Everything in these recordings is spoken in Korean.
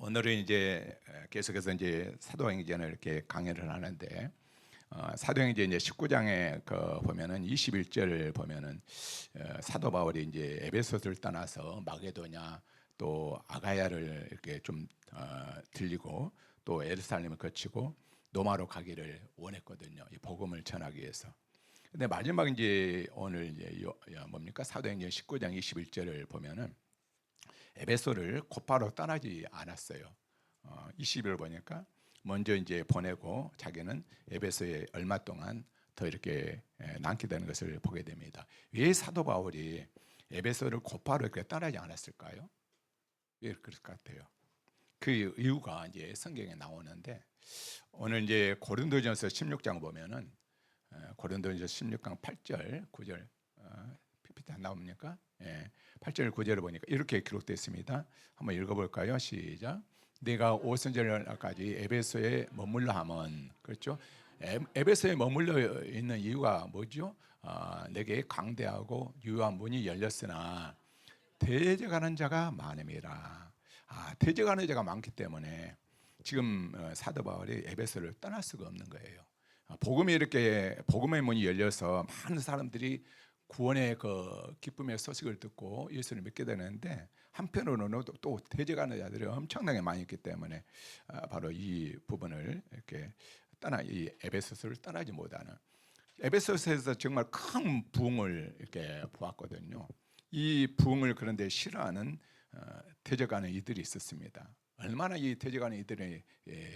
오늘은 이제 계속해서 이제 사도행전을 이렇게 강의를 하는데 사도행전 이제 19장에 보면은 21절을 보면은 사도 바울이 이제 에베소를 떠나서 마게도냐 또 아가야를 이렇게 좀 들리고 또 예루살렘을 거치고 로마로 가기를 원했거든요. 이 복음을 전하기 위해서. 근데 마지막 이제 오늘 이제 뭡니까? 사도행전 19장 21절을 보면은 에베소를 곧바로 떠나지 않았어요. 20일 보니까 먼저 이제 보내고 자기는 에베소에 얼마 동안 더 이렇게 남게 되는 것을 보게 됩니다. 왜 사도 바울이 에베소를 곧바로 이렇게 떠나지 않았을까요? 왜 그럴 것 같아요? 그 이유가 이제 성경에 나오는데 오늘 이제 고린도전서 16장 보면은 고린도전서 16장 8절 9절 PPT 안 나옵니까? 8절 9절을 보니까 이렇게 기록되어 있습니다. 한번 읽어볼까요? 시작. 내가 오순절까지 에베소에 머물러 하면, 그렇죠? 에베소에 머물러 있는 이유가 뭐죠? 내게 강대하고 유효한 문이 열렸으나 대적하는 자가 많음이라. 대적하는 자가 많기 때문에 지금 사도 바울이 에베소를 떠날 수가 없는 거예요. 복음이 이렇게 복음의 문이 열려서 많은 사람들이 구원의 그 기쁨의 소식을 듣고 예수를 믿게 되는데 한편으로는 또 대적하는 자들이 엄청나게 많이 있기 때문에 바로 이 부분을 이렇게 이 에베소서를 떠나지 못하는, 에베소서에서 정말 큰 부흥을 이렇게 보았거든요. 이 부흥을 그런데 싫어하는 대적하는 이들이 있었습니다. 얼마나 이 대적하는 이들이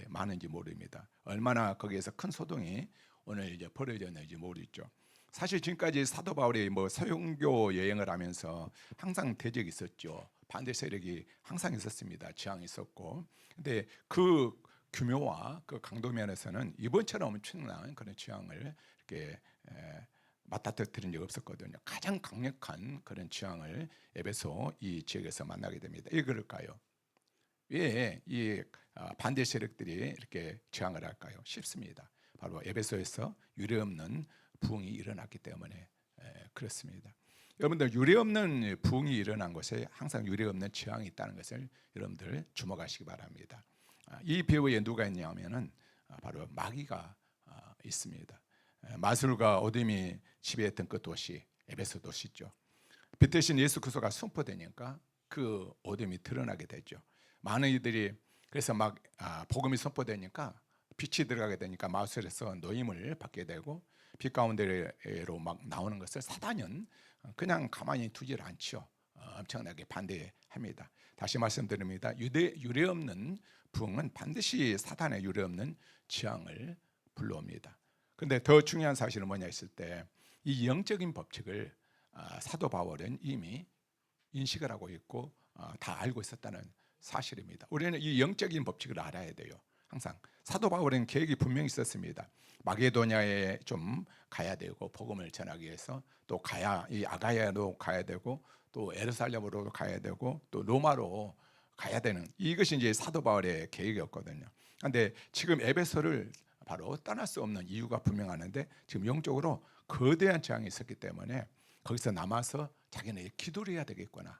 많은지 모릅니다. 얼마나 거기에서 큰 소동이 오늘 이제 벌어졌는지 모르죠. 사실 지금까지 사도 바울이 뭐 서영교 여행을 하면서 항상 대적이 있었죠. 반대 세력이 항상 있었습니다. 저항이 있었고. 근데 그 규모와 그 강도 면에서는 이번처럼 엄청난 그런 저항을 이렇게 맞닥뜨린 적이 없었거든요. 가장 강력한 그런 저항을 에베소 이 지역에서 만나게 됩니다. 왜 그럴까요? 왜 이 반대 세력들이 이렇게 저항을 할까요? 쉽습니다. 바로 에베소에서 유례없는 부흥이 일어났기 때문에 그렇습니다. 여러분들, 유례없는 부흥이 일어난 곳에 항상 유례없는 저항이 있다는 것을 여러분들 주목하시기 바랍니다. 이 배후에 누가 있냐면은 바로 마귀가 있습니다. 마술과 어둠이 지배했던 그 도시, 에베소 도시죠. 빛 대신 예수 그리스도가 선포되니까 그 어둠이 드러나게 되죠. 많은 이들이 그래서 막 복음이 선포되니까 빛이 들어가게 되니까 마술에서 노임을 받게 되고 빛 가운데로 막 나오는 것을 사단은 그냥 가만히 두질 않죠. 엄청나게 반대합니다. 다시 말씀드립니다. 유례없는 부흥은 반드시 사단의 유례없는 지향을 불러옵니다. 그런데 더 중요한 사실은 뭐냐 했을 때 이 영적인 법칙을 사도 바울은 이미 인식을 하고 있고 다 알고 있었다는 사실입니다. 우리는 이 영적인 법칙을 알아야 돼요. 항상 사도 바울은 계획이 분명히 있었습니다. 마게도냐에 좀 가야 되고 복음을 전하기 위해서 또 이 아가야로 가야 되고 또 예루살렘으로 가야 되고 또 로마로 가야 되는, 이것이 이제 사도 바울의 계획이었거든요. 그런데 지금 에베소를 바로 떠날 수 없는 이유가 분명하는데 지금 영적으로 거대한 저항이 있었기 때문에 거기서 남아서 자기는 기도를 해야 되겠구나.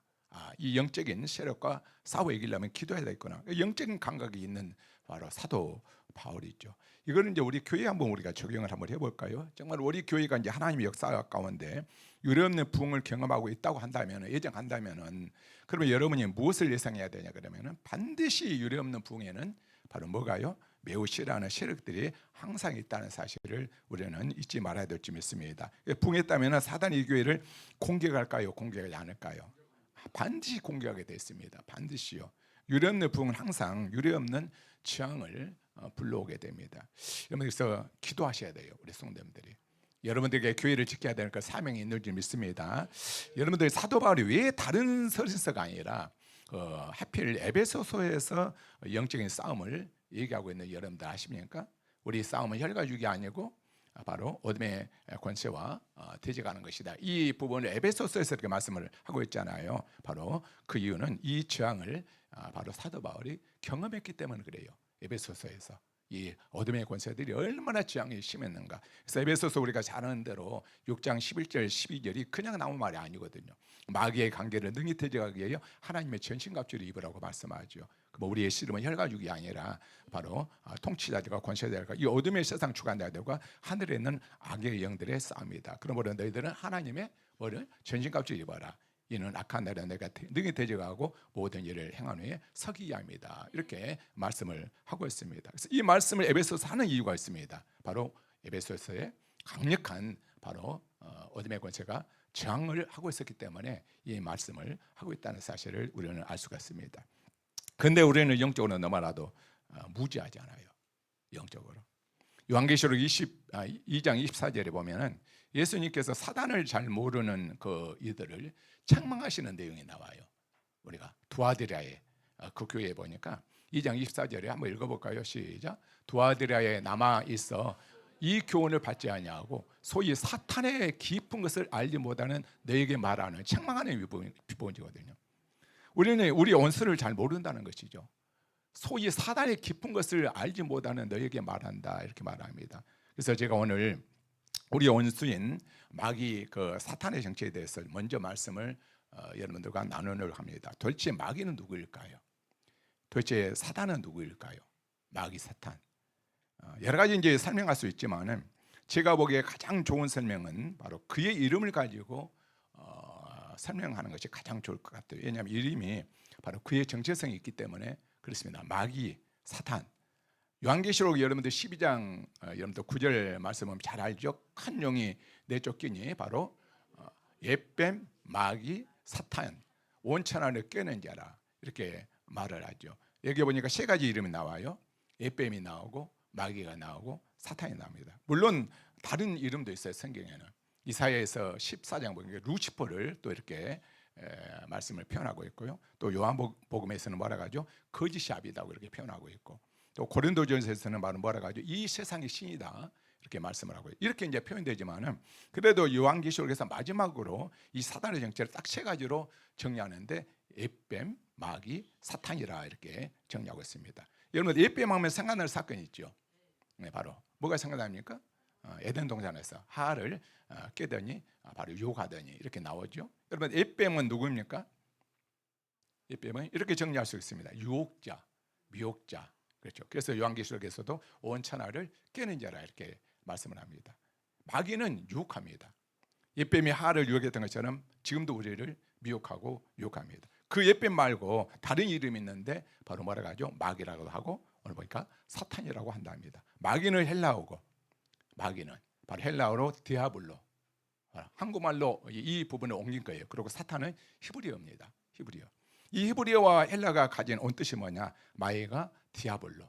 이 영적인 세력과 싸워 이기려면 기도해야 되겠구나. 영적인 감각이 있는 바로 사도 바울이죠. 이거는 이제 우리 교회에 한번 우리가 적용을 한번 해볼까요? 정말 우리 교회가 이제 하나님의 역사 가운데 유례없는 부흥을 경험하고 있다고 한다면, 예정한다면은, 그러면 여러분이 무엇을 예상해야 되냐 그러면은 반드시 유례없는 부흥에는 바로 뭐가요? 매우 싫어하는 세력들이 항상 있다는 사실을 우리는 잊지 말아야 될 줄 믿습니다. 부흥했다면 사단이 이 교회를 공격할까요? 공격하지 않을까요? 반드시 공격하게 됐습니다. 반드시요. 유례없는 부흥은 항상 유례없는 재앙을 불러오게 됩니다. 여러분, 그래서 기도하셔야 돼요. 우리 성도님들이. 여러분들에게 교회를 지켜야 될 그 사명이 있는 줄 믿습니다. 여러분들, 사도 바울이 왜 다른 서신서가 아니라 하필 에베소서에서 영적인 싸움을 얘기하고 있는 여러분들 아십니까? 우리 싸움은 혈과 육이 아니고 바로 어둠의 권세와 대적하는 것이다. 이 부분을 에베소서에서 이렇게 말씀을 하고 있잖아요. 바로 그 이유는 이 저항을 바로 사도 바울이 경험했기 때문에 그래요. 에베소서에서 이 어둠의 권세들이 얼마나 지향이 심했는가. 그래서 에베소서 우리가 잘 아는 대로 6장 11절 12절이 그냥 나온 말이 아니거든요. 마귀의 관계를 능히 대적하기 위하여 하나님의 전신갑주를 입으라고 말씀하죠. 뭐 우리의 씨름은 혈과육이 아니라 바로 통치자들과 권세자들과 이 어둠의 세상 주관자들과 하늘에 있는 악의 영들의 싸움이다. 그러므로 너희들은 하나님의 뭐를 전신갑주를 입어라. 이는 악한 날에 내가 능히 대적하고 모든 일을 행한 후에 서기야 합니다. 이렇게 말씀을 하고 있습니다. 그래서 이 말씀을 에베소서 하는 이유가 있습니다. 바로 에베소서에 강력한 바로 어둠의 권세가 저항을 하고 있었기 때문에 이 말씀을 하고 있다는 사실을 우리는 알 수가 있습니다. 그런데 우리는 영적으로 너무나도 무지하지 않아요. 영적으로. 요한계시록 2장 24절에 보면은 예수님께서 사단을 잘 모르는 그 이들을 책망하시는 내용이 나와요. 우리가 두아디라의 그 교회에 보니까 2장 24절에 한번 읽어볼까요? 시작. 두아디라에 남아 있어 이 교훈을 받지 아니하고 소위 사탄의 깊은 것을 알지 못하는 너에게 말하는 책망하는 비본이거든요. 우리는 우리 원수를 잘 모른다는 것이죠. 소위 사단의 깊은 것을 알지 못하는 너에게 말한다 이렇게 말합니다. 그래서 제가 오늘 우리 원수인 마귀 그 사탄의 정체에 대해서 먼저 말씀을 여러분들과 나누려고 합니다. 도대체 마귀는 누구일까요? 도대체 사탄은 누구일까요? 마귀 사탄. 여러 가지 이제 설명할 수 있지만은 제가 보기에 가장 좋은 설명은 바로 그의 이름을 가지고 설명하는 것이 가장 좋을 것 같아요. 왜냐하면 이름이 바로 그의 정체성이 있기 때문에 그렇습니다. 마귀 사탄. 요한계시록 여러분들 12장 여러분들 9절 말씀은 잘 알죠. 큰 용이 내쫓기니 바로 옛뱀 마귀 사탄 온천하를 꿰는 자라 이렇게 말을 하죠. 여기 보니까 세 가지 이름이 나와요. 옛뱀이 나오고 마귀가 나오고 사탄이 나옵니다. 물론 다른 이름도 있어요. 성경에는 이사야에서 14장 보니까 루시퍼를 또 이렇게 말씀을 표현하고 있고요. 또 요한복음에서는 뭐라고 하죠? 거짓이 아비다고 이렇게 표현하고 있고 또 고린도전서에서는 뭐라고 하죠? 이 세상의 신이다 이렇게 말씀을 하고 이렇게 이제 표현되지만은 그래도 요한계시록에서 마지막으로 이 사단의 정체를 딱 세 가지로 정리하는데 옛뱀, 마귀, 사탄이라 이렇게 정리하고 있습니다. 여러분 옛뱀 하면 생각나는 사건이 있죠. 네, 바로 뭐가 생각납니까? 에덴 동산에서 하를 깨더니 바로 유혹하더니 이렇게 나오죠. 여러분 옛뱀은 누구입니까? 옛뱀은 이렇게 정리할 수 있습니다. 유혹자, 미혹자. 그렇죠. 그래서 요한계시록에서도 온 천하를 깨는 자라 이렇게 말씀을 합니다. 마귀는 유혹합니다. 옛뱀이 하를 유혹했던 것처럼 지금도 우리를 미혹하고 유혹합니다. 그 옛뱀 말고 다른 이름이 있는데 바로 뭐라고 하죠? 마귀라고 하고 오늘 보니까 사탄이라고 한답니다. 마귀는 헬라어고 마귀는 바로 헬라어로 디아블로 한국말로 이 부분을 옮긴 거예요. 그리고 사탄은 히브리어입니다. 히브리어. 이 히브리어와 헬라가 가진 온뜻이 뭐냐? 마귀가 디아블로.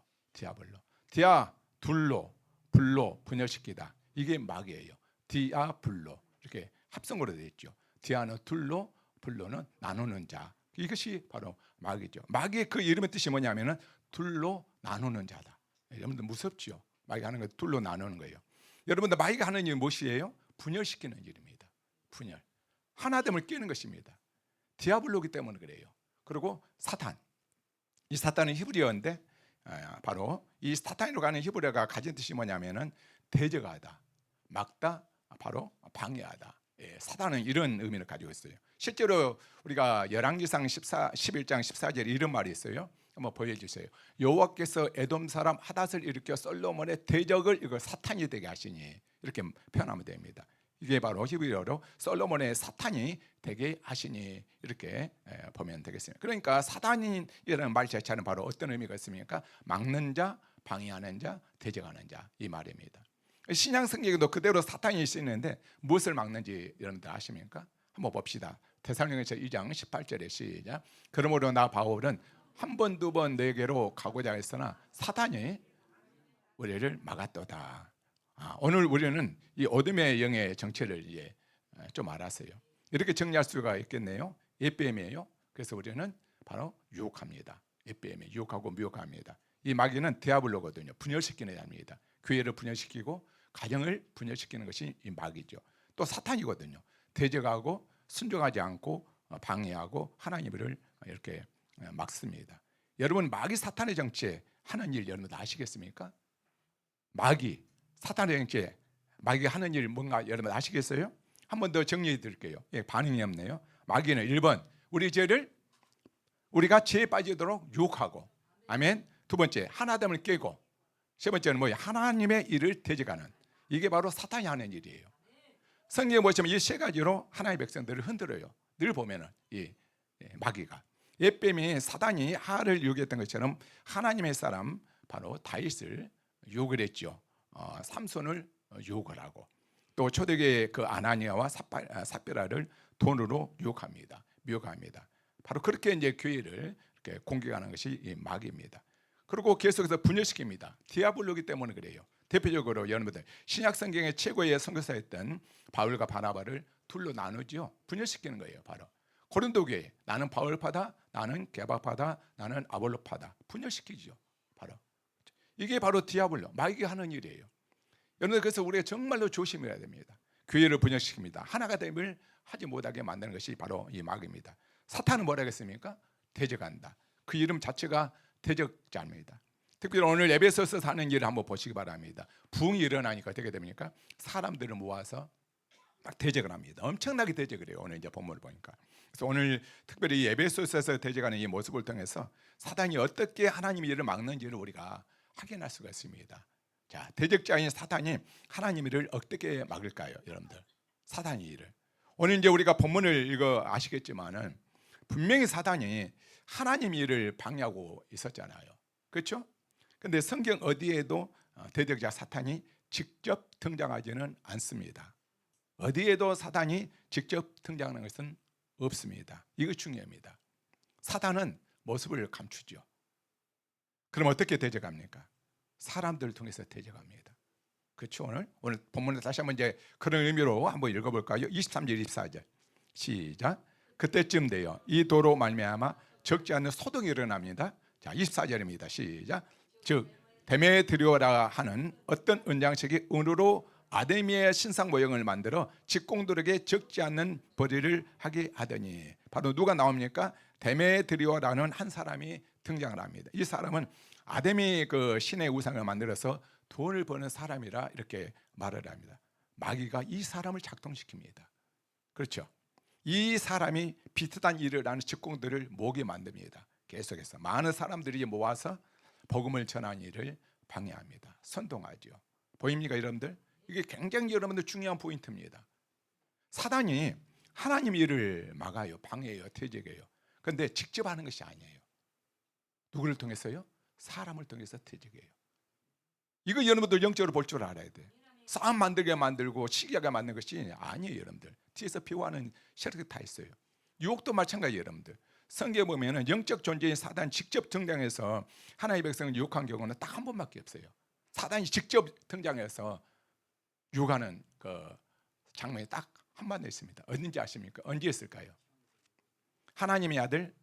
디아 둘로 불로 분열시키다. 이게 마귀예요. 디아블로 이렇게 합성으로 되어 있죠. 디아는 둘로 불로는 나누는 자. 이것이 바로 마귀죠. 마귀의 그 이름의 뜻이 뭐냐면은 둘로 나누는 자다. 여러분들 무섭죠? 마귀가 하는 거 둘로 나누는 거예요. 여러분들 마귀가 하는 일이 무엇이에요? 분열시키는 일입니다. 분열. 하나됨을 깨는 것입니다. 디아블로기 때문에 그래요. 그리고 사탄. 이 사탄은 히브리어인데 바로 이 사탄으로 가는 히브리어가 가진 뜻이 뭐냐면은 대적하다, 막다, 바로 방해하다. 사탄은 이런 의미를 가지고 있어요. 실제로 우리가 열왕기상 11장 14절에 이런 말이 있어요. 한번 보여주세요. 여호와께서 에돔 사람 하닷을 일으켜 솔로몬의 대적을 이거 사탄이 되게 하시니 이렇게 표현하면 됩니다. 이게 바로 히브리어로 솔로몬의 사탄이 되게 하시니 이렇게 보면 되겠습니다. 그러니까 사탄이라는 말 자체는 바로 어떤 의미가 있습니까? 막는 자, 방해하는 자, 대적하는 자 이 말입니다. 신약 성경에도 그대로 사탄이 쓰이는데 무엇을 막는지 여러분들 아십니까? 한번 봅시다. 데살로니가서 2장 18절에 시작. 그러므로 나 바울은 한 번, 두 번 내게로 가고자 했으나 사탄이 우리를 막았도다. 오늘 우리는 이 어둠의 영의 정체를 이제 좀 알았어요. 이렇게 정리할 수가 있겠네요. 옛뱀이에요. 그래서 우리는 바로 유혹합니다. 옛뱀이 유혹하고 미혹합니다. 이 마귀는 디아블로거든요. 분열시키는 자입니다. 교회를 분열시키고 가정을 분열시키는 것이 이 마귀죠. 또 사탄이거든요. 대적하고 순종하지 않고 방해하고 하나님을 이렇게 막습니다. 여러분 마귀 사탄의 정체 하는 일 여러분 다 아시겠습니까? 마귀, 사탄의 형제, 마귀가 하는 일 뭔가 여러분 아시겠어요? 한 번 더 정리해 드릴게요. 예, 반응이 없네요. 마귀는 1번 우리 죄를 우리가 죄에 빠지도록 유혹하고, 아멘. 두 번째 하나됨을 깨고, 세 번째는 뭐예요? 하나님의 일을 대적하는, 이게 바로 사탄이 하는 일이에요. 성경에 보시면 이 세 가지로 하나님의 백성들을 흔들어요. 늘 보면은 이 마귀가, 옛뱀이 사단이 하를 유혹했던 것처럼 하나님의 사람 바로 다윗을 유혹을 했죠. 삼손을 유혹을 하고, 또 초대교회 그 아나니아와 삽비라를 돈으로 유혹합니다. 미혹합니다. 바로 그렇게 이제 교회를 이렇게 공격하는 것이 이 마귀입니다. 그리고 계속해서 분열시킵니다. 디아블로기 때문에 그래요. 대표적으로 여러분들 신약 성경의 최고의 선교사였던 바울과 바나바를 둘로 나누죠. 분열시키는 거예요. 바로 고린도 교회, 나는 바울파다, 나는 게바파다, 나는 아볼로파다, 분열시키죠. 바로 이게 바로 디아블로, 마귀가 하는 일이에요. 여러분들, 그래서 우리가 정말로 조심해야 됩니다. 교회를 분열시킵니다. 하나가 됨을 하지 못하게 만드는 것이 바로 이 마귀입니다. 사탄은 뭐라 했습니까? 대적한다. 그 이름 자체가 대적자입니다. 특별히 오늘 에베소서 사는 일을 한번 보시기 바랍니다. 부흥이 일어나니까 어떻게 됩니까? 사람들을 모아서 막 대적을 합니다. 엄청나게 대적을 해요. 오늘 이제 본문을 보니까. 그래서 오늘 특별히 이 에베소서에서 대적하는 이 모습을 통해서 사단이 어떻게 하나님의 일을 막는지를 우리가 확인할 수가 있습니다. 자, 대적자인 사단이 하나님의 일을 어떻게 막을까요, 여러분들? 사단의 일을. 오늘 이제 우리가 본문을 읽어 아시겠지만은 분명히 사단이 하나님의 일을 방해하고 있었잖아요. 그렇죠? 근데 성경 어디에도 대적자 사탄이 직접 등장하지는 않습니다. 어디에도 사단이 직접 등장하는 것은 없습니다. 이거 중요합니다. 사단은 모습을 감추죠. 그럼 어떻게 대적합니까? 사람들을 통해서 대적합니다. 그렇죠? 오늘 본문을 다시 한번 이제 그런 의미로 한번 읽어볼까요? 23절 24절 시작. 그때쯤 돼요. 이 도로 말미암아 적지 않는 소동이 일어납니다. 자, 24절입니다. 시작. 즉 데메드리오라 하는 어떤 은장식이 은으로 아데미의 신상 모형을 만들어 직공들에게 적지 않는 벌이를 하게 하더니, 바로 누가 나옵니까? 데메드리오라는 한 사람이 등장을 합니다. 이 사람은 아데미 그 신의 우상을 만들어서 돈을 버는 사람이라 이렇게 말을 합니다. 마귀가 이 사람을 작동시킵니다. 그렇죠? 이 사람이 비슷한 일을 하는 직공들을 모게 만듭니다. 계속해서 많은 사람들이 모아서 복음을 전하는 일을 방해합니다. 선동하죠. 보입니까, 여러분들? 이게 굉장히 여러분들 중요한 포인트입니다. 사단이 하나님 일을 막아요, 방해해요, 퇴적해요. 그런데 직접 하는 것이 아니에요. 누구를 통해서요? 사람을 통해서 퇴적해요. 이거 여러분들 영적으로 볼 줄 알아야 돼. 싸움 만들게 만들고 시기하게 만든 것이 아니에요, 여러분들. 뒤에서 비호하는 세력이 다 있어요. 유혹도 마찬가지예요, 여러분들. 성경에 보면은 영적 존재인 사단이 직접 등장해서 하나님의 백성을 유혹한 경우는 딱 한 번밖에 없어요. 사단이 직접 등장해서 유혹하는 그 장면이 딱 한 번 있습니다. 어딘지 아십니까? 언제 했을까요? 하나님의 아들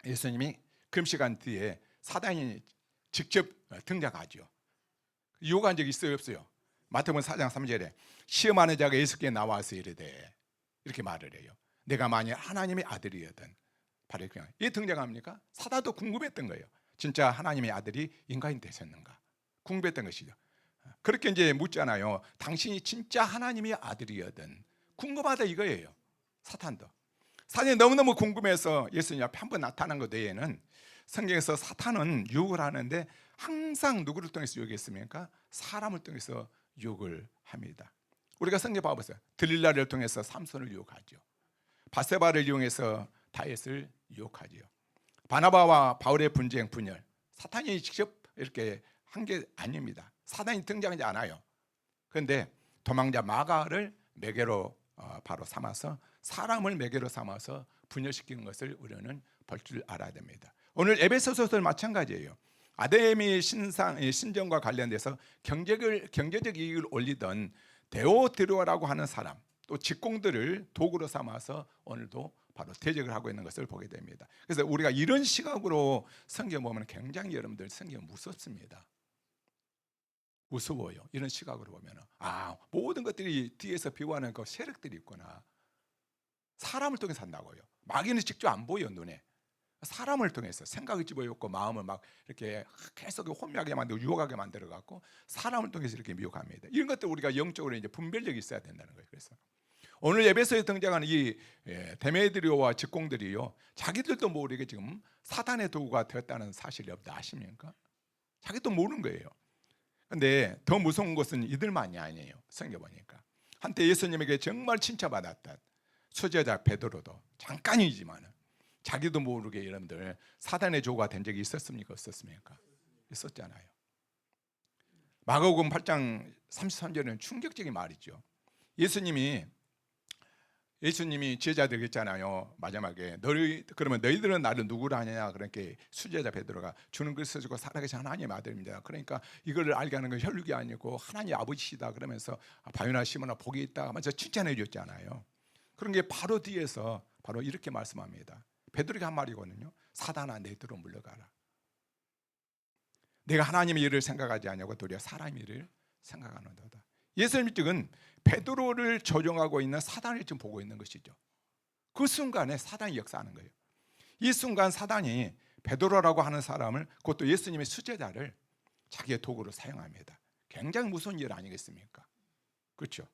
예수님이 금식한 뒤에 사단이 직접 등장하죠. 유혹한 적이 있어요, 없어요? 마태복음 4장 3절에 시험하는 자가 예수께 나와서 이르되, 이렇게 말을 해요. 내가 만일 하나님의 아들이었던, 바로 그냥 이 등장합니까? 사단도 궁금했던 거예요. 진짜 하나님의 아들이 인간이 되셨는가? 궁금했던 것이죠. 그렇게 이제 묻잖아요. 당신이 진짜 하나님의 아들이었던, 궁금하다 이거예요. 사탄도. 사단이 너무너무 궁금해서 예수님 앞에 한 번 나타난 것 외에는 성경에서 사탄은 유혹을 하는데 항상 누구를 통해서 유혹했습니까? 사람을 통해서 유혹을 합니다. 우리가 성경 봐보세요. 들릴라를 통해서 삼손을 유혹하죠. 바세바를 이용해서 다윗을 유혹하죠. 바나바와 바울의 분쟁, 분열, 사탄이 직접 이렇게 한 게 아닙니다. 사단이 등장하지 않아요. 그런데 도망자 마가를 매개로 바로 삼아서, 사람을 매개로 삼아서 분열시키는 것을 우리는 볼 줄 알아야 됩니다. 오늘 에베소서도 마찬가지예요. 아데미 신전과 관련돼서 경제적 이익을 올리던 데오드로라고 하는 사람, 또 직공들을 도구로 삼아서 오늘도 바로 대적을 하고 있는 것을 보게 됩니다. 그래서 우리가 이런 시각으로 성경 보면 굉장히 여러분들 성경 무섭습니다. 무서워요. 이런 시각으로 보면 모든 것들이 뒤에서 비호하는 그 세력들이 있구나. 사람을 통해 산다고요. 마귀는 직접 안 보여, 눈에. 사람을 통해서 생각을 집어넣고 마음을 막 이렇게 계속 혼미하게 만들고 유혹하게 만들어 갖고 사람을 통해서 이렇게 미혹합니다. 이런 것들 우리가 영적으로 이제 분별력이 있어야 된다는 거예요. 그래서 오늘 에베소에 등장하는 이 데메드리오와 직공들이요, 자기들도 모르게 지금 사단의 도구가 되었다는 사실이 없다 아십니까? 자기도 모르는 거예요. 근데 더 무서운 것은 이들만이 아니에요. 성경 보니까 한때 예수님에게 정말 칭찬받았던 수제자 베드로도 잠깐이지만 자기도 모르게 여러분들 사단의 조가 된 적이 있었습니까? 없었습니까? 있었잖아요. 마가복음 8장 33절에는 충격적인 말이죠. 예수님이 제자들 있잖아요. 마지막에 그러면 너희들은 나를 누구라 하느냐? 그러니까 수제자 베드로가 주는 것을 주고 살아계신 하나님의 아들입니다. 그러니까 이걸 알게 하는 건 혈육이 아니고 하나님 아버지시다 그러면서 바요나 시몬아 복이 있다 하면서 칭찬해 줬잖아요. 그런 게 바로 뒤에서 바로 이렇게 말씀합니다. 베드로가 한 말이거든요. 사단아 내 뒤로 물러가라. 내가 하나님의 일을 생각하지 않냐고 도리어 사람의 일을 생각하는도다. 예수님 측은 베드로를 조종하고 있는 사단을 지금 보고 있는 것이죠. 그 순간에 사단이 역사하는 거예요. 이 순간 사단이 베드로라고 하는 사람을, 그것도 예수님의 수제자를 자기의 도구로 사용합니다. 굉장히 무서운 일 아니겠습니까? 그렇죠?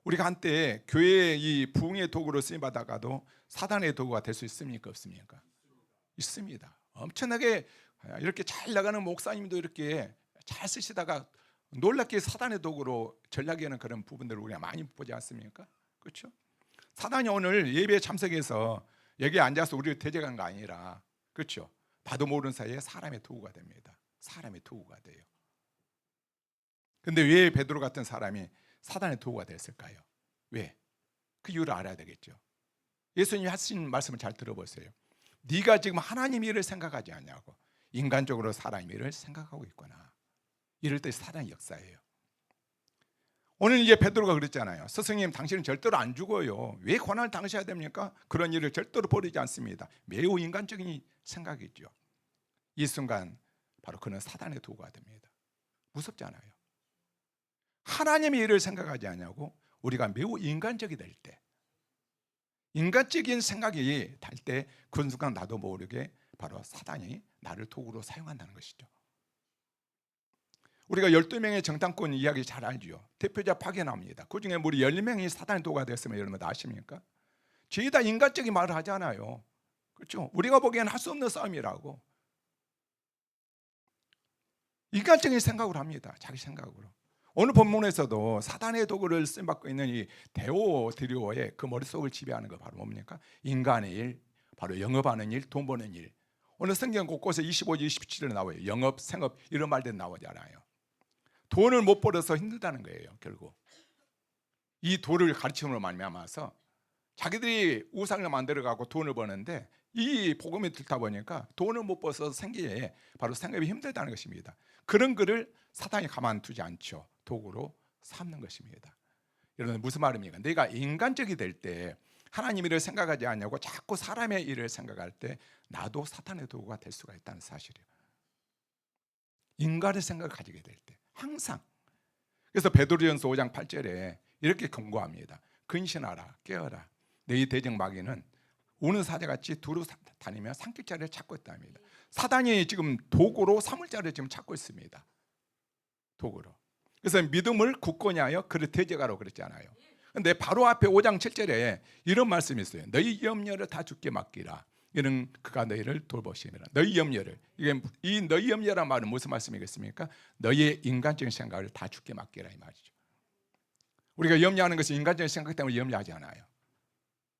우리가 한때 교회의 이 부흥의 도구로 쓰임 받아가도 사단의 도구가 될 수 있습니까? 없습니까? 있습니다. 엄청나게 이렇게 잘 나가는 목사님도 이렇게 잘 쓰시다가 놀랍게 사단의 도구로 전락하는 그런 부분들을 우리가 많이 보지 않습니까? 그렇죠? 사단이 오늘 예배에 참석해서 여기에 앉아서 우리를 대적한 거 아니라, 그렇죠? 나도 모르는 사이에 사람의 도구가 됩니다. 사람의 도구가 돼요. 근데 왜 베드로 같은 사람이 사단의 도구가 됐을까요? 왜? 그 이유를 알아야 되겠죠. 예수님이 하신 말씀을 잘 들어보세요. 네가 지금 하나님 일을 생각하지 않냐고, 인간적으로 사람 일을 생각하고 있구나. 이럴 때 사단의 역사예요. 오늘 이제 베드로가 그랬잖아요. 스승님 당신은 절대로 안 죽어요. 왜 고난을 당하셔야 됩니까? 그런 일을 절대로 버리지 않습니다. 매우 인간적인 생각이죠. 이 순간 바로 그는 사단의 도구가 됩니다. 무섭잖아요. 하나님의 일을 생각하지 않냐고 우리가 매우 인간적이 될 때, 인간적인 생각이 달 때 그 순간 나도 모르게 바로 사단이 나를 도구로 사용한다는 것이죠. 우리가 12명의 정탐꾼 이야기 잘 알죠. 대표자 파견합니다. 그 중에 우리 10명이 사단의 도구가 됐으면 여러분 아십니까? 저희 다 인간적인 말을 하잖아요. 그렇죠? 우리가 보기에는 할 수 없는 싸움이라고. 인간적인 생각을 합니다. 자기 생각으로. 오늘 본문에서도 사단의 도구를 쓰임받고 있는 이 데오드리오의 그 머릿속을 지배하는 거 바로 뭡니까? 인간의 일, 바로 영업하는 일, 돈 버는 일. 오늘 성경 곳곳에 25절, 27절에 나와요. 영업, 생업 이런 말들 나오잖아요. 돈을 못 벌어서 힘들다는 거예요. 결국 이 돈을 가르침으로 말미암아서 자기들이 우상을 만들어가고 돈을 버는데 이 복음이 듣다 보니까 돈을 못 벌어서 생기에 바로 생업이 힘들다는 것입니다. 그런 글을 사단이 가만두지 않죠. 도구로 삼는 것입니다. 여러분 무슨 말입니까? 내가 인간적이 될 때 하나님 일을 생각하지 않냐고 자꾸 사람의 일을 생각할 때 나도 사탄의 도구가 될 수가 있다는 사실이에요. 인간의 생각을 가지게 될 때 항상. 그래서 베드로전서 5장 8절에 이렇게 경고합니다. 근신하라, 깨어라. 너희 대적 마귀는 우는 사자같이 두루 다니며 삼킬 자를 찾고 있답니다. 사단이 지금 도구로 삼을 자를 지금 찾고 있습니다. 도구로. 그래서 믿음을 굳건히 하여 그를 대적하라고 그랬잖아요. 근데 바로 앞에 5장 7절에 이런 말씀이 있어요. 너희 염려를 다 주께 맡기라. 이는 그가 너희를 돌보시니라. 너희 염려를, 이 너희 염려란 말은 무슨 말씀이겠습니까? 너희의 인간적인 생각을 다 주께 맡기라 이 말이죠. 우리가 염려하는 것은 인간적인 생각 때문에 염려하지 않아요.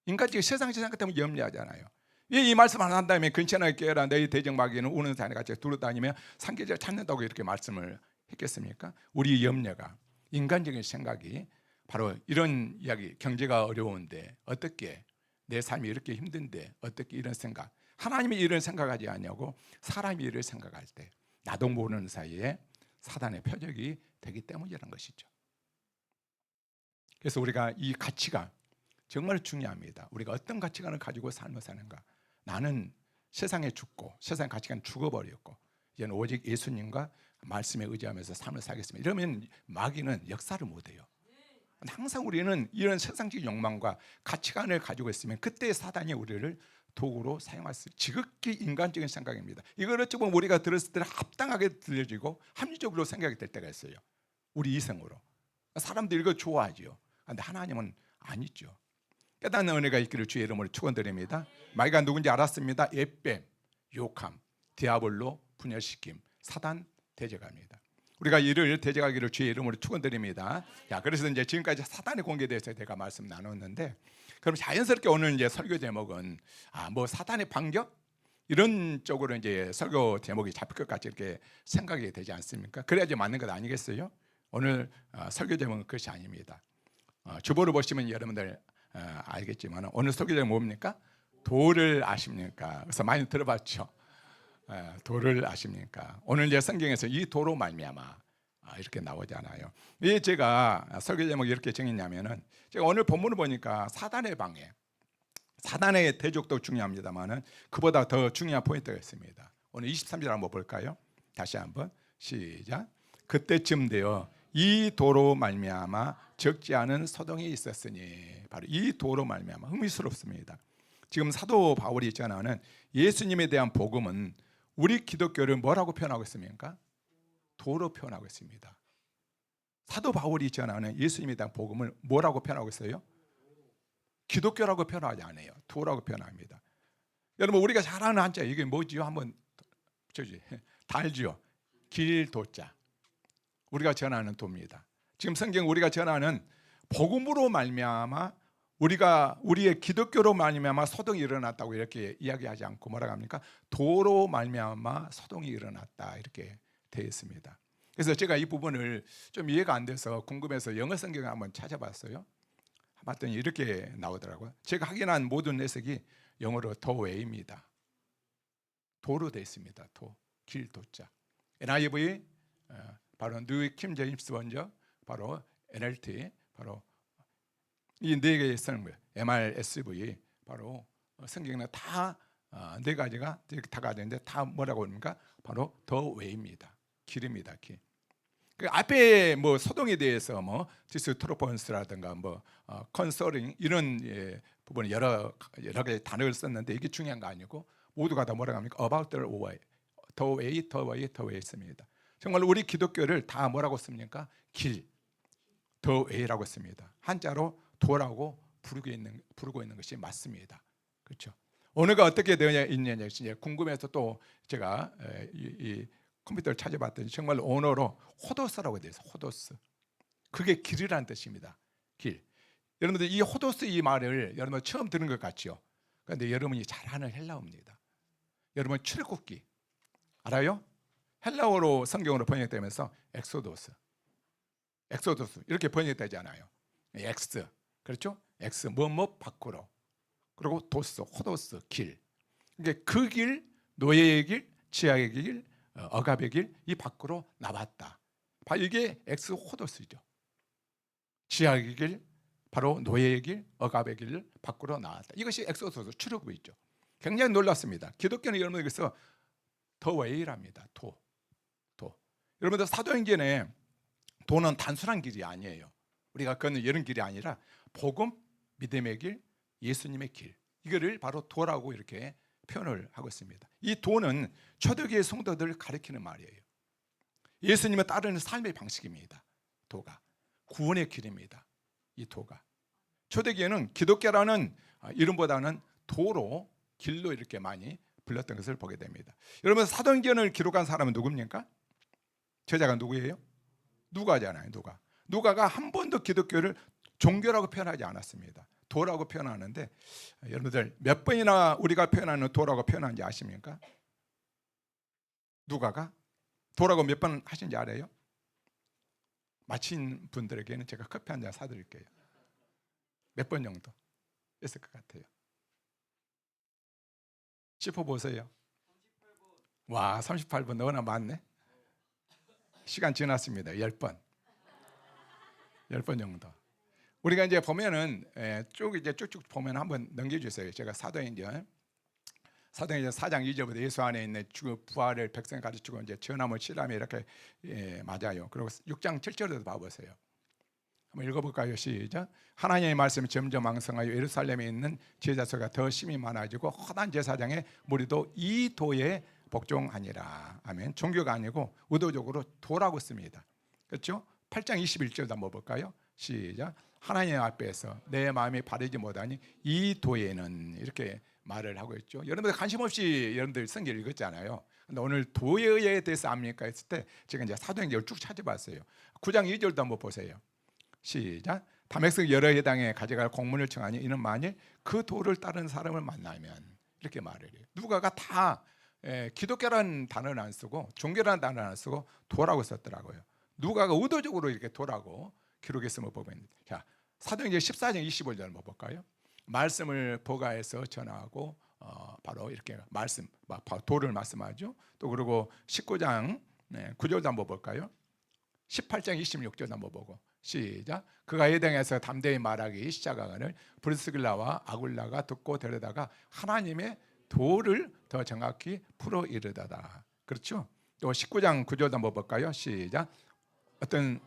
인간적인 세상의 생각 때문에 염려하잖아요. 왜 이 말씀을 한 다음에 근친하게 깨어라 너희 대적 마귀는 우는 사자같이 두루다니며 삼킬자를 찾는다고 이렇게 말씀을 했겠습니까? 우리 염려가, 인간적인 생각이 바로 이런 이야기, 경제가 어려운데 어떻게 내 삶이 이렇게 힘든데 어떻게 이런 생각, 하나님의 일을 생각하지 않냐고 사람의 일을 생각할 때 나도 모르는 사이에 사단의 표적이 되기 때문이라는 것이죠. 그래서 우리가 이 가치가 정말 중요합니다. 우리가 어떤 가치관을 가지고 삶을 사는가. 나는 세상에 죽고 세상의 가치관 죽어버렸고 이제는 오직 예수님과 말씀에 의지하면서 삶을 살겠습니다. 이러면 마귀는 역사를 못해요. 항상 우리는 이런 세상적 욕망과 가치관을 가지고 있으면 그때 사단이 우리를 도구로 사용할 수, 지극히 인간적인 생각입니다. 이걸 어찌 보면 우리가 들었을 때는 합당하게 들려지고 합리적으로 생각이 될 때가 있어요. 우리 이성으로. 사람들이 이거 좋아하죠. 그런데 하나님은 아니죠. 깨닫는 은혜가 있기를 주의 이름으로 축원드립니다. 마귀가 누군지 알았습니다. 예뱀, 욕함, 디아블로, 분열시킴, 사단 대적합니다. 우리가 이를 대적하기를 주의 이름으로 축원드립니다. 자, 그래서 이제 지금까지 사단의 공개에 대해서 제가 말씀 나눴는데, 그럼 자연스럽게 오늘 이제 설교 제목은 뭐 사단의 반격 이런 쪽으로 이제 설교 제목이 잡힐 것 같이 이렇게 생각이 되지 않습니까? 그래야지 맞는 것 아니겠어요? 오늘 설교 제목은 그것이 아닙니다. 주보를 보시면 여러분들 알겠지만 오늘 설교 제목은 뭡니까? 도를 아십니까? 그래서 많이 들어봤죠. 도를 아십니까? 오늘 이제 성경에서 이 도로 말미암아 이렇게 나오잖아요. 왜 제가 설교 제목 이렇게 정했냐면은, 제가 오늘 본문을 보니까 사단의 방해, 사단의 대적도 중요합니다만은 그보다 더 중요한 포인트가 있습니다. 오늘 23절 한번 볼까요? 다시 한번 시작. 그때쯤 되어 이 도로 말미암아 적지 않은 소동이 있었으니, 바로 이 도로 말미암아. 흥미스럽습니다. 지금 사도 바울이 있잖아요. 예수님에 대한 복음은 우리 기독교를 뭐라고 표현하고 있습니까? 도로 표현하고 있습니다. 사도 바울이 있잖아요. 예수님에 대한 복음을 뭐라고 표현하고 있어요? 기독교라고 표현하지 않아요. 도라고 표현합니다. 여러분, 우리가 잘 아는 한자 이게 뭐지요? 한번 다 알죠? 길도자. 우리가 전하는 도입니다. 지금 성경 우리가 전하는 복음으로 말미암아 우리의 기독교로 말미암아 소동이 일어났다고 이렇게 이야기하지 않고 뭐라고 합니까? 도로 말미암아 소동이 일어났다 이렇게 되어 있습니다. 그래서 제가 이 부분을 좀 이해가 안 돼서 궁금해서 영어 성경을 한번 찾아봤어요. 봤더니 이렇게 나오더라고요. 제가 확인한 모든 해석이 영어로 the way입니다. 도로 되어 있습니다. 도, 길, 도자. NIV 바로 뉴 킹 제임스 번역, 바로 NLT, 바로 이 네 개의 성경, MRSV, 바로 성경에 다 네 가지가 다 가지는데 다 뭐라고 합니까? 바로 the way입니다. 길입니다. 길. 그 앞에 뭐 소동에 대해서 뭐 디스트로폰스라든가 뭐 컨서링 이런 부분 여러 가지 단어를 썼는데 이게 중요한 거 아니고 모두가 다 뭐라고 합니까? About the way, the way, the way, the way 씁니다. 정말 우리 기독교를 다 뭐라고 씁니까? 길, the way라고 씁니다. 한자로 도라고 부르고 있는 것이 맞습니다. 그렇죠? 언어가 어떻게 되어 있느냐 궁금해서 또 제가 이 컴퓨터를 찾아봤더니 정말 언어로 호도스라고 되어 있어요. 호도스. 그게 길이라는 뜻입니다. 길. 여러분들 이 호도스 이 말을 여러분 처음 들은 것 같죠? 그런데 여러분이 잘 아는 헬라어입니다. 여러분 출애굽기 알아요? 헬라어로 성경으로 번역되면서 엑소도스 이렇게 번역되잖아요. 엑스, 그렇죠? 엑스 뭐뭐 밖으로, 그리고 도스, 호도스 길. 그러니까 그 길, 노예의 길, 지하의 길, 억압의 길, 이 밖으로 나왔다. 바로 이게 엑스호도스죠. 지하의 길, 바로 노예의 길, 억압의 길 밖으로 나왔다. 이것이 엑소도스 출애굽이죠. 굉장히 놀랐습니다. 기독교는 여러분에게서 더 웨이랍니다. 도. 여러분들 사도행전에 도는 단순한 길이 아니에요. 우리가 걷는 이런 길이 아니라 복음, 믿음의 길, 예수님의 길, 이거를 바로 도라고 이렇게 표현을 하고 있습니다. 이 도는 초대교회 성도들을 가리키는 말이에요. 예수님을 따르는 삶의 방식입니다. 도가 구원의 길입니다. 이 도가 초대교회는 기독교라는 이름보다는 도로, 길로 이렇게 많이 불렀던 것을 보게 됩니다. 여러분, 사도행전을 기록한 사람은 누굽니까? 저자가 누구예요? 누가잖아요. 누가가 한 번도 기독교를 종교라고 표현하지 않았습니다. 도라고 표현하는데, 여러분들 몇 번이나 우리가 표현하는 도라고 표현하는지 아십니까? 누가가 도라고 몇 번 하신지 알아요? 마친 분들에게는 제가 커피 한 잔 사드릴게요. 몇 번 정도 했을 것 같아요? 짚어보세요. 와, 38번 너무나 많네. 시간 지났습니다. 10번 정도. 우리가 이제 보면은 쭉쭉 보면 한번 넘겨주세요. 제가 사도행전 4장 2절부터 예수 안에 있는 부활을 백성 가르치고 이제 전함을 실함에 이렇게 맞아요. 그리고 6장 7절에도 봐보세요. 한번 읽어볼까요? 시작. 하나님의 말씀이 점점 왕성하여 예루살렘에 있는 제자수가 더 심히 많아지고 허다한 제사장의 무리도 이 도에 복종하니라. 아멘. 종교가 아니고 의도적으로 도라고 씁니다. 그렇죠? 8장 21절도 한번 볼까요? 시작. 하나님 앞에서 내 마음이 바르지 못하니 이 도에는, 이렇게 말을 하고 있죠. 여러분들 관심 없이 여러분들 성경 읽었잖아요. 근데 오늘 도에 대해서 압니까 했을 때 제가 이제 사도행전을 쭉 찾아봤어요. 9장 2절도 한번 보세요. 시작. 다메섹 여러 회당에 가져갈 공문을 청하니 이는 만일 그 도를 따르는 사람을 만나면, 이렇게 말을 해요. 누가가 다 기독교라는 단어는 안 쓰고 종교라는 단어는 안 쓰고 도라고 썼더라고요. 누가가 의도적으로 이렇게 도라고 기록했음을 보면, 자, 사도행전 14장 25절 한번 볼까요? 말씀을 보가해서 전하고 바로 이렇게 말씀, 도를 말씀하죠. 또 그리고 19장 9절도 한번 볼까요? 18장 26절 한번 보고 시작. 그가 회당에서 담대히 말하기 시작하거늘 브리스길라와 아굴라가 듣고 데려다가 하나님의 도를 더 정확히 풀어 이르다다. 그렇죠? 또 19장 9절도 한번 볼까요? 시작. 어떤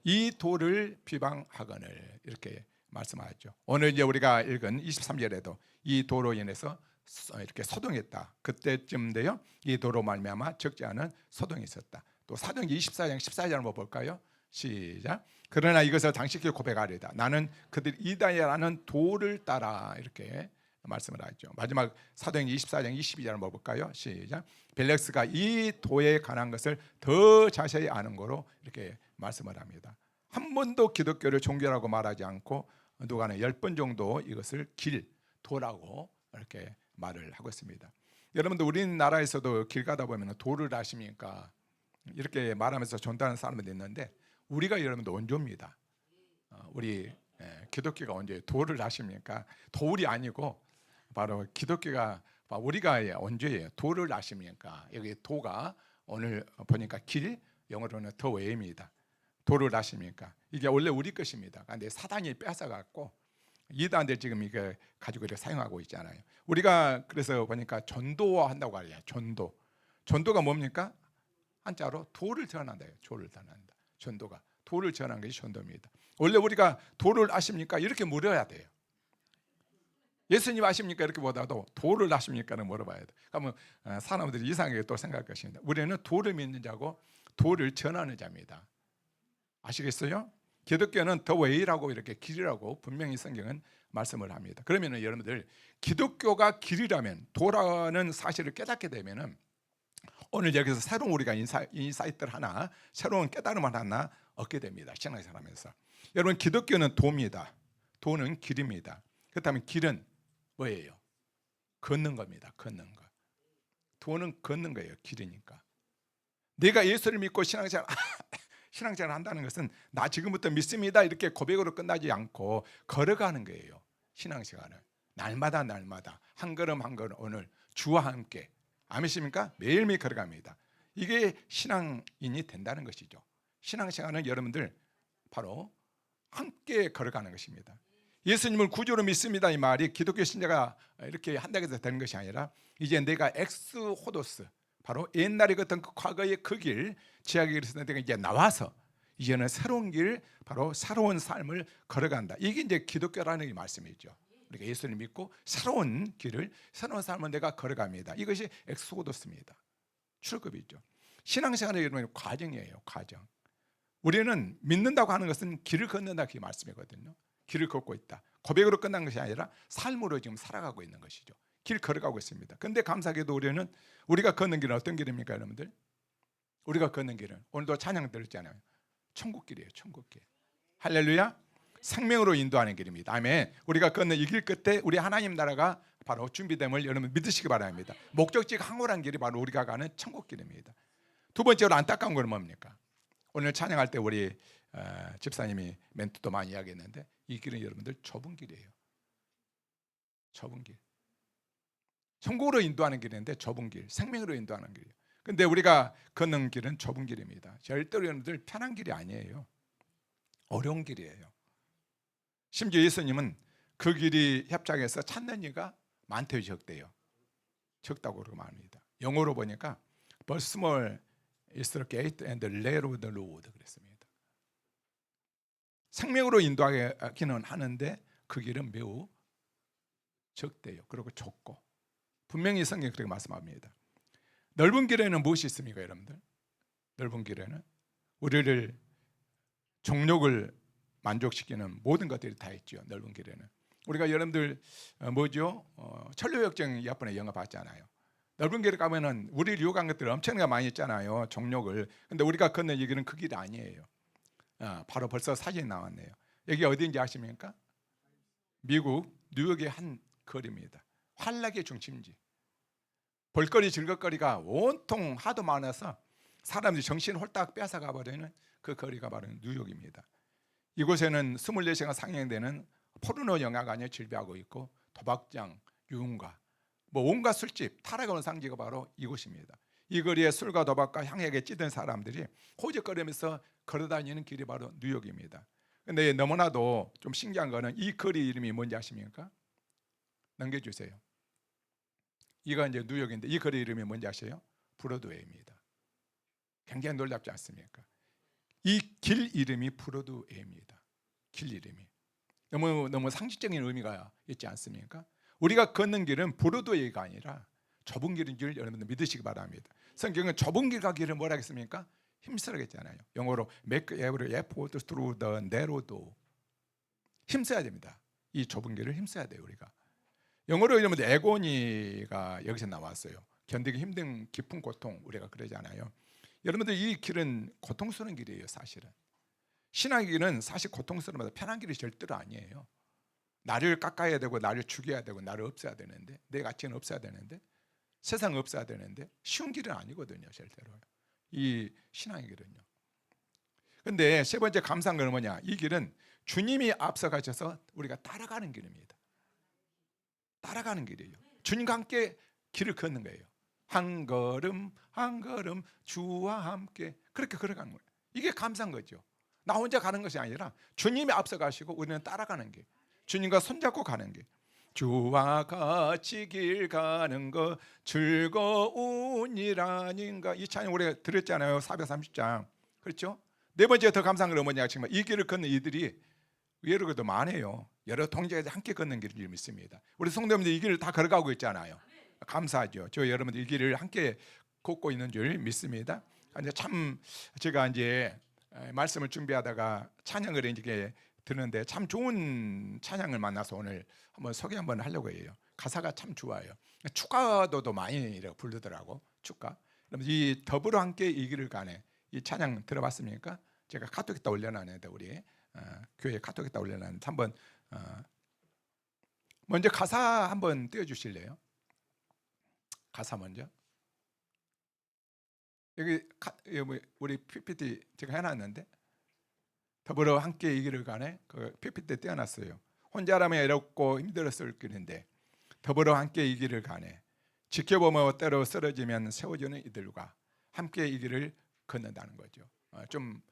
이 도를 비방하거늘, 이렇게 말씀하죠. 오늘 이제 우리가 읽은 23절에도 이 도로 인해서 이렇게 소동했다. 그때쯤인데요, 이 도로 말미암아 적지 않은 소동이 있었다. 또 사도행전 24장 14절 한번 볼까요? 시작. 그러나 이것을 당시께 고백하리다. 나는 그들 이다야라는 도를 따라, 이렇게 말씀을 하죠. 마지막 사도행전 24장 22절 한번 볼까요? 시작. 벨렉스가 이 도에 관한 것을 더 자세히 아는 거로, 이렇게 말씀을 합니다. 한 번도 기독교를 종교라고 말하지 않고 누가는 10번 정도 이것을 길, 도라고 이렇게 말을 하고 있습니다. 여러분들 우리나라에서도 길 가다 보면 도를 아십니까? 이렇게 말하면서 존다는 사람들이 있는데, 우리가 여러분들 원조입니다. 우리 기독교가 언제 도를 아십니까? 도울이 아니고 바로 기독교가, 우리가 원조예요. 도를 아십니까? 여기 도가 오늘 보니까 길, 영어로는 더 웨이입니다. 도를 아십니까? 이게 원래 우리 것입니다. 그런데 사단이 뺏어갖고 이단들 지금 이게 가지고 이렇게 사용하고 있잖아요. 우리가 그래서 보니까 전도한다고 하죠. 전도가 뭡니까? 한자로 도를 전한다. 도를 전한다. 전도가 도를 전한 것이 전도입니다. 원래 우리가 도를 아십니까? 이렇게 물어야 돼요. 예수님 아십니까? 이렇게 보다도 도를 아십니까는 물어봐야 돼요. 그러면 사람들이 이상하게 또 생각할 것입니다. 우리는 도를 믿는 자고 도를 전하는 자입니다. 아시겠어요? 기독교는 더 웨이라고, 이렇게 길이라고 분명히 성경은 말씀을 합니다. 그러면 여러분들 기독교가 길이라면, 도라는 사실을 깨닫게 되면은 오늘 여기서 새로운 우리가 인사이트를 하나, 새로운 깨달음을 하나 얻게 됩니다. 신앙생활 하면서. 여러분, 기독교는 도입니다. 도는 길입니다. 그렇다면 길은 뭐예요? 걷는 겁니다. 걷는 거. 도는 걷는 거예요. 길이니까. 내가 예수를 믿고 신앙생활 한다는 것은 나 지금부터 믿습니다, 이렇게 고백으로 끝나지 않고 걸어가는 거예요. 신앙생활은 날마다 한 걸음 한 걸음 오늘 주와 함께, 아멘입니까? 매일매일 걸어갑니다. 이게 신앙인이 된다는 것이죠. 신앙생활은 여러분들 바로 함께 걸어가는 것입니다. 예수님을 구주로 믿습니다, 이 말이 기독교 신자가 이렇게 한다고 해서 되는 것이 아니라, 이제 내가 엑스호도스, 바로 옛날에 걷던 그 과거의 그 길, 지하의 길에서 내가 이제 나와서 이제는 새로운 길, 바로 새로운 삶을 걸어간다. 이게 이제 기독교라는 이 말씀이죠. 우리가 예수를 믿고 새로운 길을, 새로운 삶을 내가 걸어갑니다. 이것이 엑소도스입니다. 출급이죠. 신앙생활의 여러분 과정이에요. 과정. 우리는 믿는다고 하는 것은 길을 걷는다, 그 말씀이거든요. 길을 걷고 있다. 고백으로 끝난 것이 아니라 삶으로 지금 살아가고 있는 것이죠. 길 걸어가고 있습니다. 그런데 감사하게도 우리가 걷는 길은 어떤 길입니까, 여러분들? 우리가 걷는 길은 오늘도 찬양 들었잖아요. 천국길이에요. 천국길. 할렐루야. 생명으로 인도하는 길입니다. 아멘. 우리가 걷는 이 길 끝에 우리 하나님 나라가 바로 준비됨을 여러분 믿으시기 바랍니다. 목적지가 황홀한 길이 바로 우리가 가는 천국길입니다. 두 번째로 안타까운 건 뭡니까? 오늘 찬양할 때 우리 집사님이 멘트도 많이 이야기했는데, 이 길은 여러분들 좁은 길이에요. 좁은 길. 천국으로 인도하는 길인데 좁은 길, 생명으로 인도하는 길이에요. 근데 우리가 걷는 길은 좁은 길입니다. 절대로 여러분들 편한 길이 아니에요. 어려운 길이에요. 심지어 예수님은 그 길이 협착해서 찾는 이가 많대요, 적대요. 적다고 그러고 말합니다. 영어로 보니까 But small is the gate and narrow the road 그랬습니다. 생명으로 인도하기는 하는데 그 길은 매우 적대요. 그리고 좁고, 분명히 성경이 그렇게 말씀합니다. 넓은 길에는 무엇이 있습니까, 여러분들? 넓은 길에는 우리를 정욕을 만족시키는 모든 것들이 다 있죠. 넓은 길에는 우리가 여러분들 뭐죠? 천류역정 이번에 영화 봤잖아요. 넓은 길에 가면은 우리를 유혹한 것들 엄청나게 많이 있잖아요. 정욕을. 근데 우리가 걷는 이 길은 그 길이 아니에요. 바로 벌써 사진이 나왔네요. 여기 어디인지 아십니까? 미국 뉴욕의 한 거리입니다. 환락의 중심지. 볼거리 즐겁거리가 온통 하도 많아서 사람들이 정신 홀딱 뺏어가 버리는 그 거리가 바로 뉴욕입니다. 이곳에는 24시간 상영되는 포르노 영화가 아니라 질비하고 있고, 도박장, 유흥가, 뭐 온갖 술집, 타락하는 상지가 바로 이곳입니다. 이 거리에 술과 도박과 향약에 찌든 사람들이 호적거리면서 걸어다니는 길이 바로 뉴욕입니다. 근데 너무나도 좀 신기한 거는 이 거리 이름이 뭔지 아십니까? 넘겨주세요. 이거 이제 뉴욕인데 이 거리 이름이 뭔지 아세요? 브로드웨이입니다. 굉장히 놀랍지 않습니까? 이 길 이름이 브로드웨이입니다. 길 이름이 너무 상식적인 의미가 있지 않습니까? 우리가 걷는 길은 브로드웨이가 아니라 좁은 길인 줄 여러분들 믿으시기 바랍니다. 성경은 좁은 길 가기를 뭐라 했습니까? 힘쓰라겠잖아요. 영어로 make every effort through the narrow door. 힘써야 됩니다. 이 좁은 길을 힘써야 돼요. 우리가 영어로 이러면 에고니가 여기서 나왔어요. 견디기 힘든 깊은 고통, 우리가 그러잖아요. 여러분들 이 길은 고통스러운 길이에요. 사실은 신앙의 길은 사실 고통스러운 편한 길이 절대로 아니에요. 나를 깎아야 되고 나를 죽여야 되고 나를 없애야 되는데, 내 가치는 없애야 되는데, 세상 없애야 되는데 쉬운 길은 아니거든요. 절대로 이 신앙의 길은요. 근데 세 번째 감사한 건 뭐냐? 이 길은 주님이 앞서가셔서 우리가 따라가는 길입니다. 따라가는 길이에요. 주님과 함께 길을 걷는 거예요. 한 걸음 한 걸음 주와 함께 그렇게 걸어가는 거예요. 이게 감사한 거죠. 나 혼자 가는 것이 아니라 주님이 앞서가시고 우리는 따라가는 길, 주님과 손잡고 가는 길. 주와 같이 길 가는 거 즐거운 일 아닌가. 이 찬양 우리가 들었잖아요. 430장. 그렇죠? 네 번째 더 감사한 건 뭐냐? 지금 이 길을 걷는 이들이 의외로도 많아요. 여러 동지가 함께 걷는 길을 믿습니다. 우리 성도님들 이 길을 다 걸어가고 있잖아요. 감사하죠. 저 여러분들 이 길을 함께 걷고 있는 줄 믿습니다. 참 제가 이제 말씀을 준비하다가 찬양을 이제 듣는데 참 좋은 찬양을 만나서 오늘 한번 소개 한번 하려고 해요. 가사가 참 좋아요. 축가도 많이 부르더라고. 축가. 그럼 이 더불어 함께 이 길을 가네. 이 찬양 들어봤습니까? 제가 카톡에다 올려놨는데 우리 교회 카톡에다 올려놨는데 한번 먼저 가사 한번 띄워주실래요? 가사 먼저. 여기 우리 PPT 제가 해놨는데 더불어 함께 이 길을 가네. 그 PPT 띄워놨어요. 혼자라면 외롭고 힘들었을 길인데 더불어 함께 이 길을 가네. 지켜보며 때로 쓰러지면 세워주는 이들과 함께 이 길을 걷는다는 거죠. 좀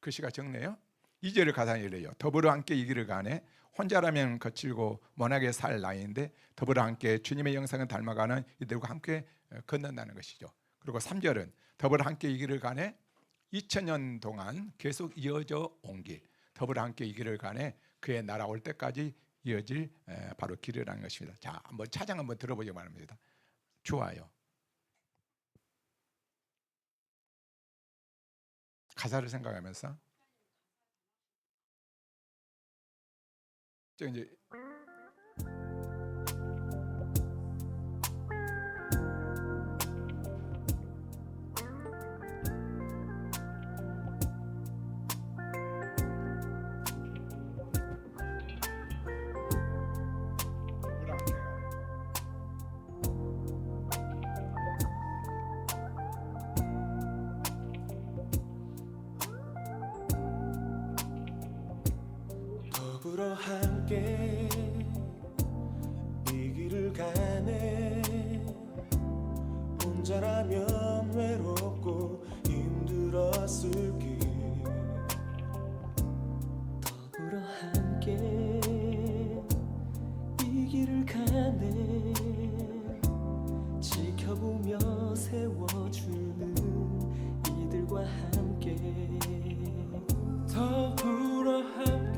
글씨가 적네요. 2절을 가사에 이래요. 더불어 함께 이 길을 가네. 혼자라면 거칠고 모나게 살 나이인데 더불어 함께 주님의 영상을 닮아가는 이들과 함께 걷는다는 것이죠. 그리고 3절은 더불어 함께 이 길을 가네. 2000년 동안 계속 이어져 온 길, 더불어 함께 이 길을 가네. 그의 나라 올 때까지 이어질 바로 길이라는 것입니다. 자, 한번 찬양 한번 들어보기 바랍니다. 좋아요. 가사를 생각하면서 저 이제 더불어 함께 이 길을 가네. 혼자라면 외롭고 힘들었을 길 더불어 함께 이 길을 가네. 지켜보며 세워주는 이들과 함께 더불어 함께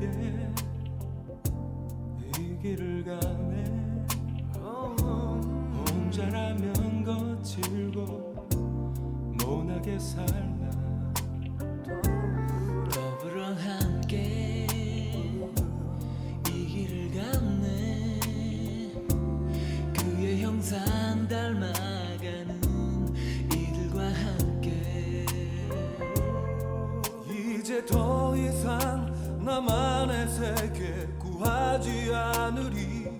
길을 가네 혼자라면 거칠고 모나게 살나 더불어 함께 이 길을 갔네 그의 형상 닮아가는 이들과 함께 이제 더 이상 나만의 세계 구하지 않으리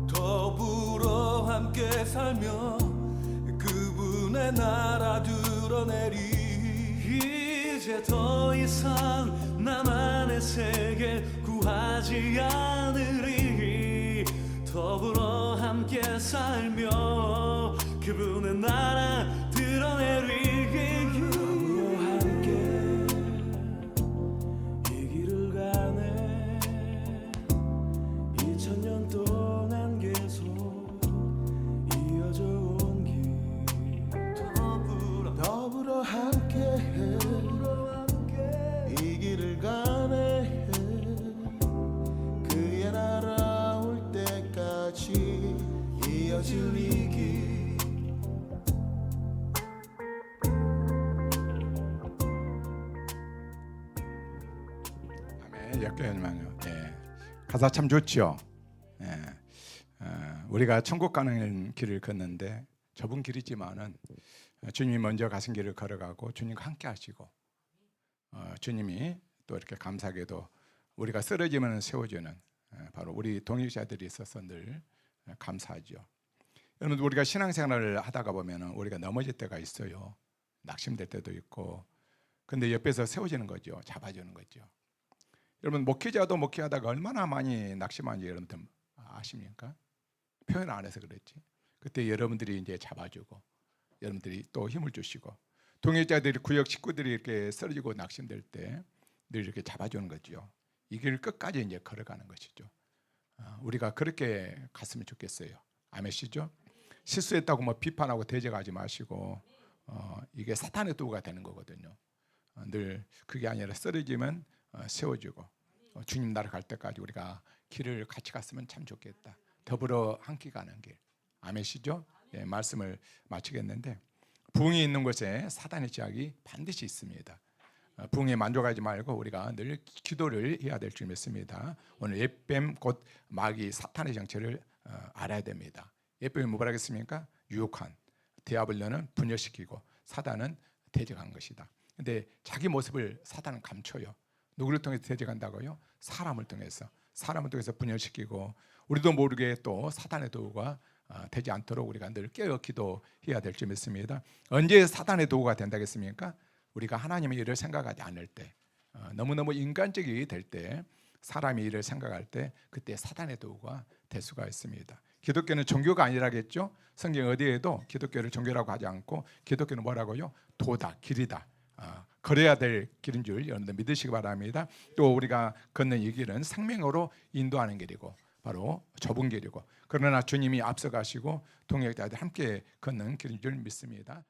더불어 함께 살며 그분의 나라 드러내리 이제 더 이상 나만의 세계 구하지 않으리 더불어 함께 살며 그분의 나라 드러내리 더불어 함께 이 길을 가네 2000년 동안 계속 이어져 온 길 더불어 함께 이 길을 가네 그의 나라 올 때까지 이어질 이 길 아멘. 역교현만요. 예. 가사 참 좋죠. 예. 우리가 천국 가는 길을 걷는데 좁은 길이지만은 주님이 먼저 가신 길을 걸어가고 주님과 함께 하시고 주님이 또 이렇게 감사하게도 우리가 쓰러지면 세워주는 바로 우리 동역자들이 있어서 늘 감사하죠. 여러분 우리가 신앙생활을 하다가 보면은 우리가 넘어질 때가 있어요. 낙심될 때도 있고 근데 옆에서 세워주는 거죠. 잡아주는 거죠. 여러분 목회자도 목회하다가 얼마나 많이 낙심한지 여러분들 아십니까? 표현 안 해서 그랬지. 그때 여러분들이 이제 잡아주고 여러분들이 또 힘을 주시고 동역자들이 구역 식구들이 이렇게 쓰러지고 낙심될 때 늘 이렇게 잡아주는 거죠. 이 길을 끝까지 이제 걸어가는 것이죠. 우리가 그렇게 갔으면 좋겠어요. 아멘시죠? 실수했다고 뭐 비판하고 대적하지 마시고 이게 사탄의 도구가 되는 거거든요. 늘 그게 아니라 쓰러지면 세워주고 주님 나라 갈 때까지 우리가 길을 같이 갔으면 참 좋겠다. 더불어 함께 가는 길. 아멘시죠? 예, 말씀을 마치겠는데 부흥이 있는 곳에 사단의 제약이 반드시 있습니다. 부흥에 만족하지 말고 우리가 늘 기도를 해야 될 줄 믿습니다. 오늘 옛뱀 곧 마귀 사탄의 정체를 알아야 됩니다. 옛뱀이 뭐라 하겠습니까? 유혹한 디아블로는 분열시키고 사단은 대적한 것이다. 근데 자기 모습을 사단은 감춰요. 누구를 통해서 대적한다고요? 사람을 통해서 분열시키고 우리도 모르게 또 사탄의 도구가 되지 않도록 우리가 늘 깨어 기도해야 될 줄 믿습니다. 언제 사탄의 도구가 된다겠습니까? 우리가 하나님의 일을 생각하지 않을 때 너무너무 인간적이 될 때 사람의 일을 생각할 때 그때 사탄의 도구가 될 수가 있습니다. 기독교는 종교가 아니라겠죠. 성경 어디에도 기독교를 종교라고 하지 않고 기독교는 뭐라고요? 도다, 길이다. 걸어야 될 길인 줄 여러분들 믿으시기 바랍니다. 또 우리가 걷는 이 길은 생명으로 인도하는 길이고 바로 좁은 길이고 그러나 주님이 앞서가시고 동역자들 함께 걷는 길인 줄 믿습니다.